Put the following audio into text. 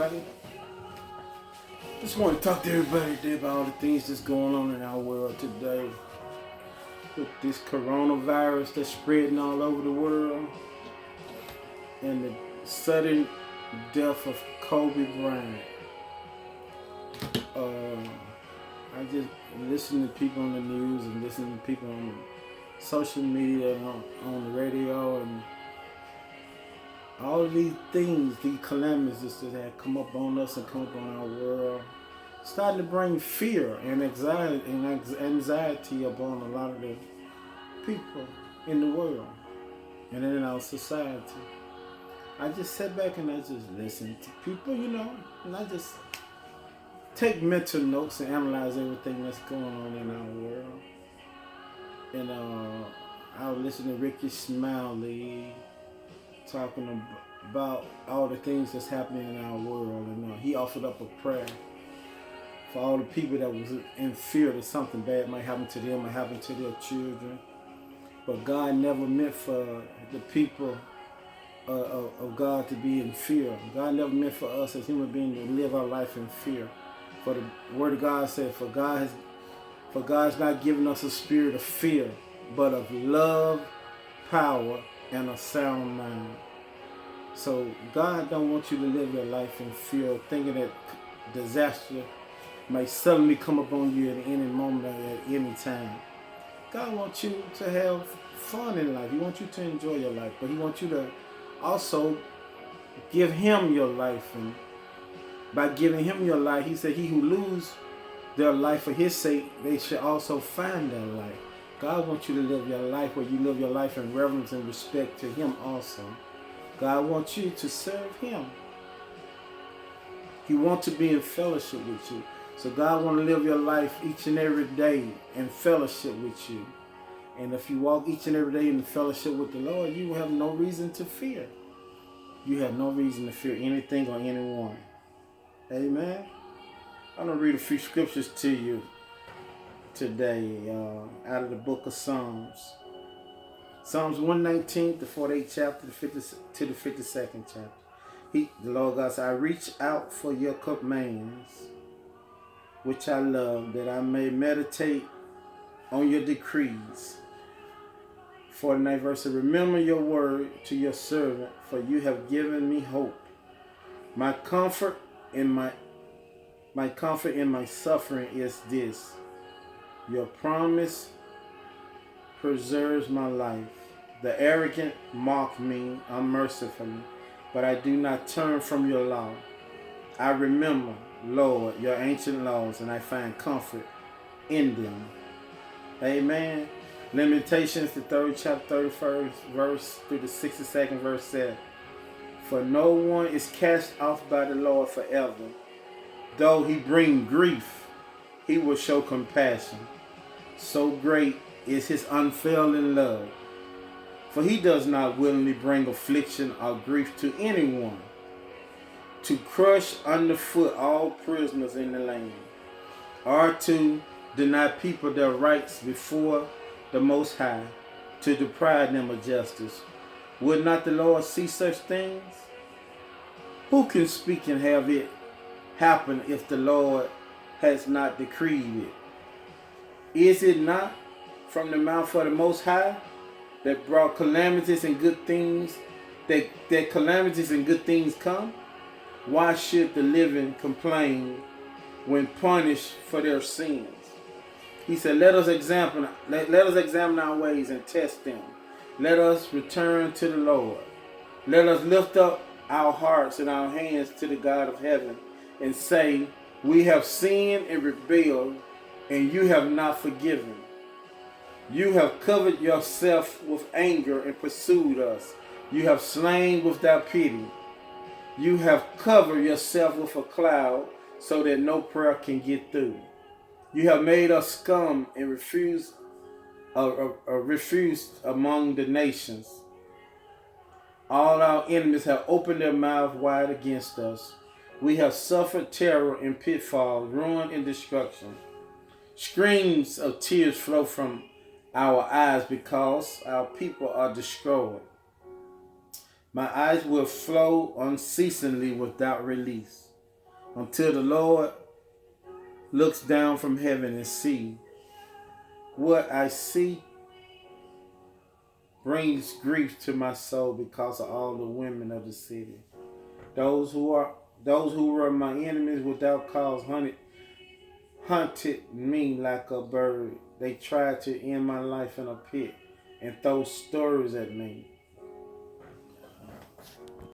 everybody. Just want to talk to everybody today about all the things that's going on in our world today. With this coronavirus that's spreading all over the world. And the sudden death of Kobe Bryant. I just listen to people on the news and listen to people on social media and on the radio and all of these things, these calamities that have come up on us and come up on our world, starting to bring fear and anxiety upon a lot of the people in the world and in our society. I just sit back and I just listen to people, and I just take mental notes and analyze everything that's going on in our world. And I was listening to Ricky Smiley talking about all the things that's happening in our world, and he offered up a prayer for all the people that was in fear that something bad might happen to them or happen to their children. But God never meant for the people of God to be in fear. God never meant for us as human beings to live our life in fear. For the Word of God said, for God's not giving us a spirit of fear, but of love, power, and a sound mind. So God don't want you to live your life in fear, thinking that disaster may suddenly come upon you at any moment or at any time. God wants you to have fun in life. He wants you to enjoy your life, but He wants you to also give Him your life. And by giving Him your life, He said, he who lose their life for His sake, they should also find their life. God wants you to live your life where you live your life in reverence and respect to Him also. God wants you to serve Him. He wants to be in fellowship with you. So God wants to live your life each and every day in fellowship with you. And if you walk each and every day in fellowship with the Lord, you have no reason to fear. You have no reason to fear anything or anyone. Amen. I'm going to read a few scriptures to you today out of the book of Psalms. Psalms 119, the 48th chapter to the 52nd chapter. The Lord God said, I reach out for your commands, which I love, that I may meditate on your decrees. 49th verse, remember your word to your servant, for you have given me hope. My comfort in my suffering is this. Your promise preserves my life. The arrogant mock me unmercifully, but I do not turn from your law. I remember, Lord, your ancient laws, and I find comfort in them. Amen. Lamentations, the 3rd chapter, 31st verse through the 62nd verse said, for no one is cast off by the Lord forever. Though he bring grief, he will show compassion. So great is his unfailing love. For he does not willingly bring affliction or grief to anyone, to crush underfoot all prisoners in the land, or to deny people their rights before the Most High, to deprive them of justice. Would not the Lord see such things? Who can speak and have it happen if the Lord has not decreed it? Is it not from the mouth of the Most High that brought calamities and good things, that calamities and good things come? Why should the living complain when punished for their sins? He said, let us examine our ways and test them. Let us return to the Lord. Let us lift up our hearts and our hands to the God of heaven and say, we have sinned and rebelled, and you have not forgiven. You have covered yourself with anger and pursued us. You have slain without pity. You have covered yourself with a cloud so that no prayer can get through. You have made us scum and refused among the nations. All our enemies have opened their mouth wide against us. We have suffered terror and pitfall, ruin and destruction. Streams of tears flow from our eyes because our people are destroyed. My eyes will flow unceasingly without release. until the Lord looks down from heaven and see. What I see brings grief to my soul because of all the women of the city. Those who were my enemies without cause hunted me like a bird. They tried to end my life in a pit and throw stories at me.